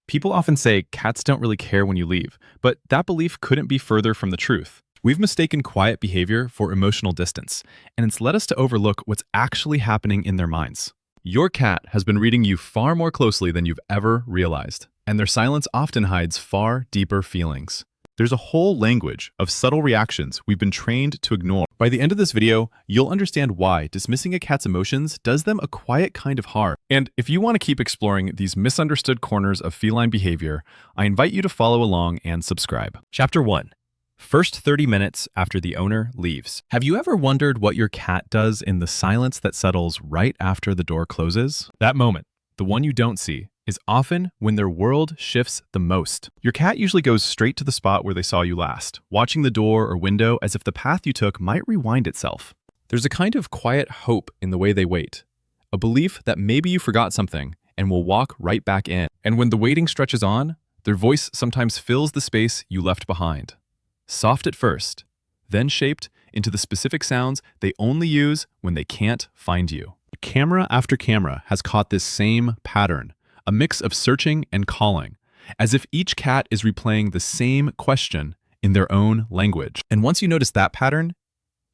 People often say cats don't really care when you leave, but that belief couldn't be further from the truth. We've mistaken quiet behavior for emotional distance, and it's led us to overlook what's actually happening in their minds. Your cat has been reading you far more closely than you've ever realized, and their silence often hides far deeper feelings. There's a whole language of subtle reactions we've been trained to ignore. By the end of this video, you'll understand why dismissing a cat's emotions does them a quiet kind of harm. And if you want to keep exploring these misunderstood corners of feline behavior, I invite you to follow along and subscribe. Chapter 1. First 30 minutes after the owner leaves. Have you ever wondered what your cat does in the silence that settles right after the door closes? That moment, the one you don't see, is often when their world shifts the most. Your cat usually goes straight to the spot where they saw you last, watching the door or window as if the path you took might rewind itself. There's a kind of quiet hope in the way they wait, a belief that maybe you forgot something and will walk right back in. And when the waiting stretches on, their voice sometimes fills the space you left behind. Soft at first, then shaped into the specific sounds they only use when they can't find you. Camera after camera has caught this same pattern, a mix of searching and calling, as if each cat is replaying the same question in their own language. And once you notice that pattern,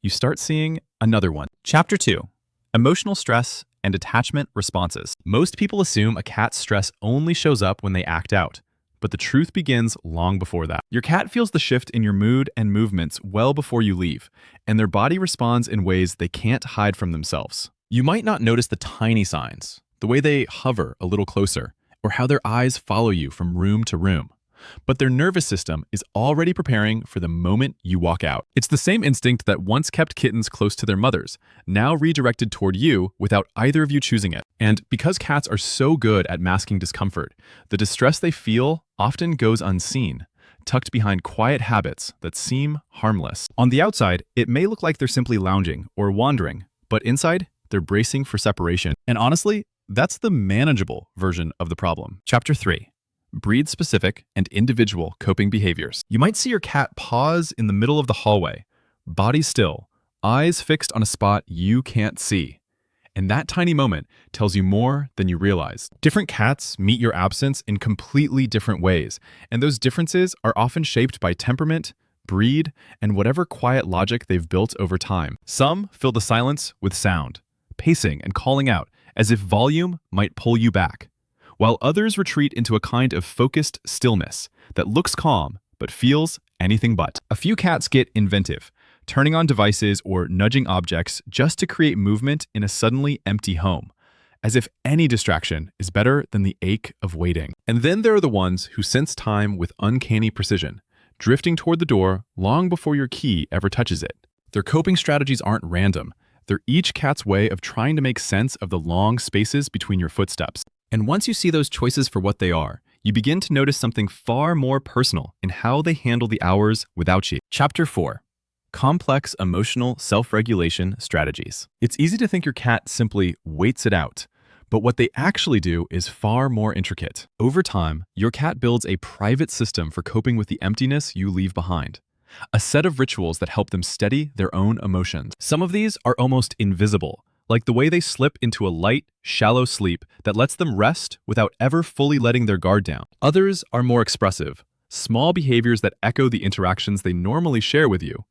you start seeing another one. Chapter 2. Emotional stress and attachment responses. Most people assume a cat's stress only shows up when they act out, but the truth begins long before that. Your cat feels the shift in your mood and movements well before you leave, and their body responds in ways they can't hide from themselves. You might not notice the tiny signs, the way they hover a little closer, or how their eyes follow you from room to room. But their nervous system is already preparing for the moment you walk out. It's the same instinct that once kept kittens close to their mothers, now redirected toward you without either of you choosing it. And because cats are so good at masking discomfort, the distress they feel often goes unseen, tucked behind quiet habits that seem harmless. On the outside, it may look like they're simply lounging or wandering, but inside, they're bracing for separation. And honestly, that's the manageable version of the problem. Chapter 3. Breed-specific and individual coping behaviors. You might see your cat pause in the middle of the hallway, body still, eyes fixed on a spot you can't see. And that tiny moment tells you more than you realize. Different cats meet your absence in completely different ways, and those differences are often shaped by temperament, breed, and whatever quiet logic they've built over time. Some fill the silence with sound, pacing and calling out, as if volume might pull you back, while others retreat into a kind of focused stillness that looks calm but feels anything but. A few cats get inventive, turning on devices or nudging objects just to create movement in a suddenly empty home, as if any distraction is better than the ache of waiting. And then there are the ones who sense time with uncanny precision, drifting toward the door long before your key ever touches it. Their coping strategies aren't random. They're each cat's way of trying to make sense of the long spaces between your footsteps. And once you see those choices for what they are, you begin to notice something far more personal in how they handle the hours without you. Chapter 4. Complex emotional self-regulation strategies. It's easy to think your cat simply waits it out, but what they actually do is far more intricate. Over time, your cat builds a private system for coping with the emptiness you leave behind. A set of rituals that help them steady their own emotions. Some of these are almost invisible, like the way they slip into a light, shallow sleep that lets them rest without ever fully letting their guard down. Others are more expressive, small behaviors that echo the interactions they normally share with you,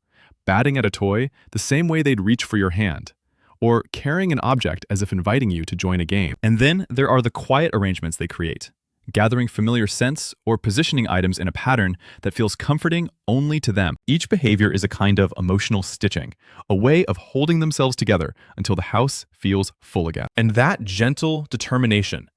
batting at a toy the same way they'd reach for your hand, or carrying an object as if inviting you to join a game. And then there are the quiet arrangements they create, gathering familiar scents or positioning items in a pattern that feels comforting only to them. Each behavior is a kind of emotional stitching, a way of holding themselves together until the house feels full again. And that gentle determination,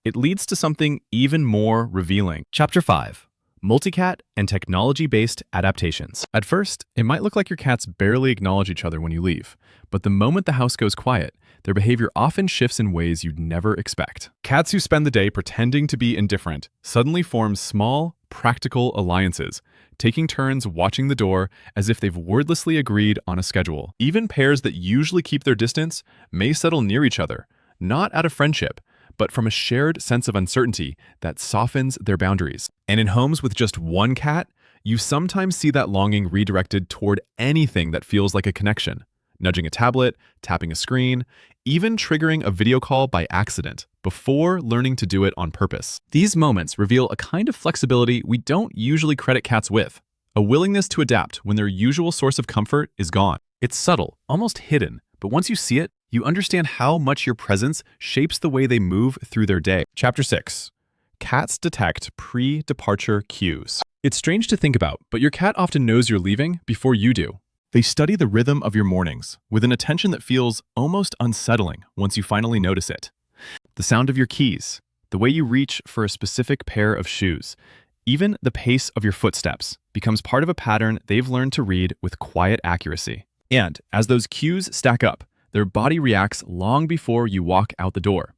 it leads to something even more revealing. Chapter 5. Multicat and technology-based adaptations. At first, it might look like your cats barely acknowledge each other when you leave, but the moment the house goes quiet, their behavior often shifts in ways you'd never expect. Cats who spend the day pretending to be indifferent suddenly form small, practical alliances, taking turns watching the door as if they've wordlessly agreed on a schedule. Even pairs that usually keep their distance may settle near each other, not out of friendship, but from a shared sense of uncertainty that softens their boundaries. And in homes with just one cat, you sometimes see that longing redirected toward anything that feels like a connection. Nudging a tablet, tapping a screen, even triggering a video call by accident before learning to do it on purpose. These moments reveal a kind of flexibility we don't usually credit cats with, a willingness to adapt when their usual source of comfort is gone. It's subtle, almost hidden, but once you see it, you understand how much your presence shapes the way they move through their day. Chapter 6. Cats detect pre-departure cues. It's strange to think about, but your cat often knows you're leaving before you do. They study the rhythm of your mornings with an attention that feels almost unsettling once you finally notice it. The sound of your keys, the way you reach for a specific pair of shoes, even the pace of your footsteps becomes part of a pattern they've learned to read with quiet accuracy. And as those cues stack up, their body reacts long before you walk out the door.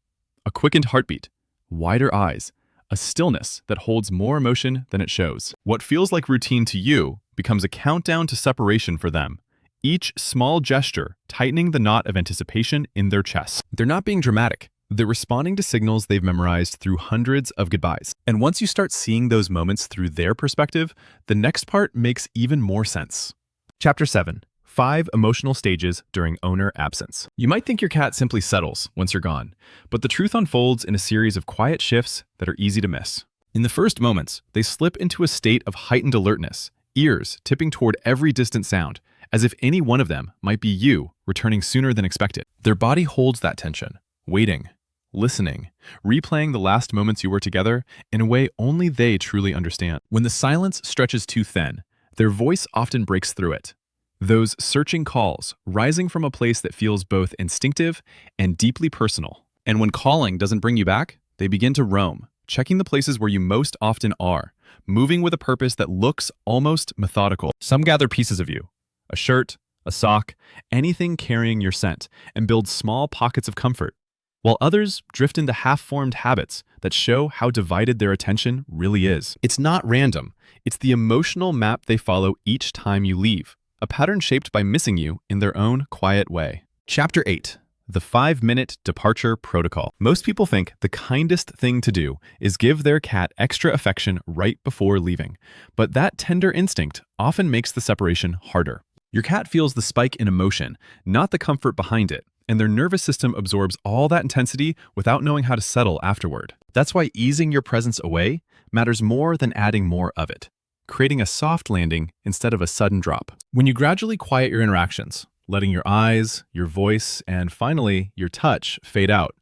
A quickened heartbeat, wider eyes, a stillness that holds more emotion than it shows. What feels like routine to you becomes a countdown to separation for them, each small gesture tightening the knot of anticipation in their chests. They're not being dramatic. They're responding to signals they've memorized through hundreds of goodbyes. And once you start seeing those moments through their perspective, the next part makes even more sense. Chapter 7. 5 emotional stages during owner absence. You might think your cat simply settles once you're gone, but the truth unfolds in a series of quiet shifts that are easy to miss. In the first moments, they slip into a state of heightened alertness, ears tipping toward every distant sound, as if any one of them might be you returning sooner than expected. Their body holds that tension, waiting, listening, replaying the last moments you were together in a way only they truly understand. When the silence stretches too thin, their voice often breaks through it. Those searching calls, rising from a place that feels both instinctive and deeply personal. And when calling doesn't bring you back, they begin to roam, checking the places where you most often are, moving with a purpose that looks almost methodical. Some gather pieces of you, a shirt, a sock, anything carrying your scent, and build small pockets of comfort, while others drift into half-formed habits that show how divided their attention really is. It's not random. It's the emotional map they follow each time you leave, a pattern shaped by missing you in their own quiet way. Chapter 8. The 5-minute departure protocol. Most people think the kindest thing to do is give their cat extra affection right before leaving, but that tender instinct often makes the separation harder. Your cat feels the spike in emotion, not the comfort behind it, and their nervous system absorbs all that intensity without knowing how to settle afterward. That's why easing your presence away matters more than adding more of it, creating a soft landing instead of a sudden drop. When you gradually quiet your interactions, letting your eyes, your voice, and finally, your touch fade out,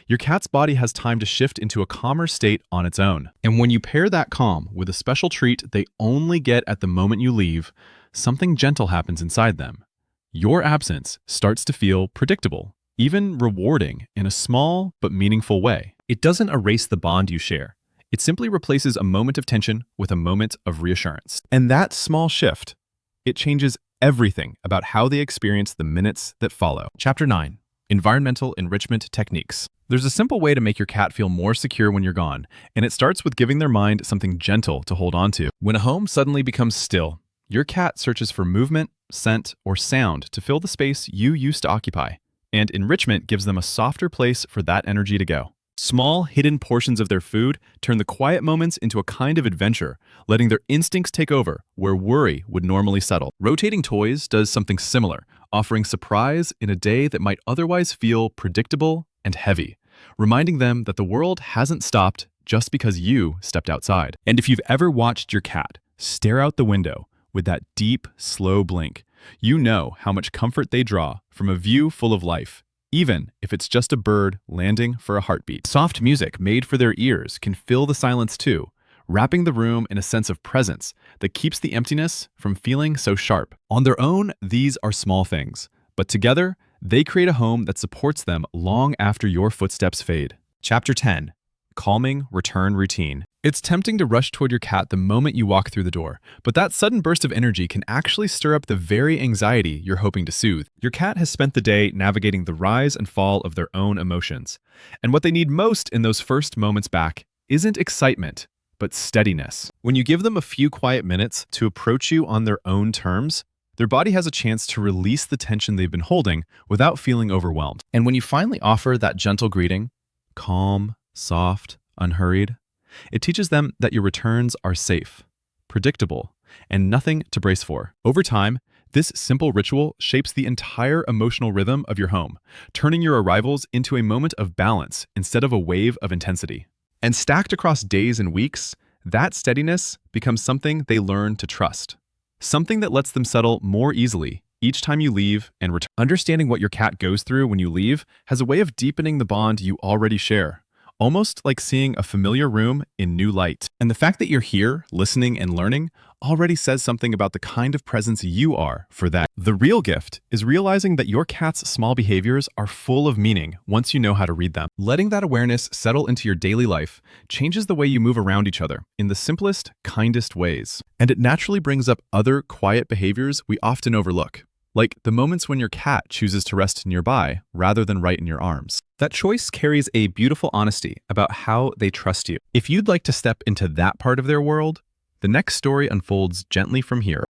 your cat's body has time to shift into a calmer state on its own. And when you pair that calm with a special treat they only get at the moment you leave, something gentle happens inside them. Your absence starts to feel predictable, even rewarding in a small but meaningful way. It doesn't erase the bond you share. It simply replaces a moment of tension with a moment of reassurance. And that small shift, it changes everything about how they experience the minutes that follow. Chapter 9. Environmental enrichment techniques. There's a simple way to make your cat feel more secure when you're gone, and it starts with giving their mind something gentle to hold on to. When a home suddenly becomes still, your cat searches for movement, scent, or sound to fill the space you used to occupy, and enrichment gives them a softer place for that energy to go. Small, hidden portions of their food turn the quiet moments into a kind of adventure, letting their instincts take over where worry would normally settle. Rotating toys does something similar, offering surprise in a day that might otherwise feel predictable and heavy, reminding them that the world hasn't stopped just because you stepped outside. And if you've ever watched your cat stare out the window with that deep, slow blink, you know how much comfort they draw from a view full of life, even if it's just a bird landing for a heartbeat. Soft music made for their ears can fill the silence too, wrapping the room in a sense of presence that keeps the emptiness from feeling so sharp. On their own, these are small things, but together, they create a home that supports them long after your footsteps fade. Chapter 10. Calming return routine. It's tempting to rush toward your cat the moment you walk through the door, but that sudden burst of energy can actually stir up the very anxiety you're hoping to soothe. Your cat has spent the day navigating the rise and fall of their own emotions, and what they need most in those first moments back isn't excitement, but steadiness. When you give them a few quiet minutes to approach you on their own terms, their body has a chance to release the tension they've been holding without feeling overwhelmed. And when you finally offer that gentle greeting, calm, soft, unhurried, it teaches them that your returns are safe, predictable, and nothing to brace for. Over time, This simple ritual shapes the entire emotional rhythm of your home, turning your arrivals into a moment of balance instead of a wave of intensity. And stacked across days and weeks, that steadiness becomes something they learn to trust. Something that lets them settle more easily each time you leave and return. Understanding what your cat goes through when you leave has a way of deepening the bond you already share, almost like seeing a familiar room in new light. And the fact that you're here, listening and learning, already says something about the kind of presence you are for that. The real gift is realizing that your cat's small behaviors are full of meaning once you know how to read them. Letting that awareness settle into your daily life changes the way you move around each other in the simplest, kindest ways. And it naturally brings up other quiet behaviors we often overlook, like the moments when your cat chooses to rest nearby rather than right in your arms. That choice carries a beautiful honesty about how they trust you. If you'd like to step into that part of their world, the next story unfolds gently from here.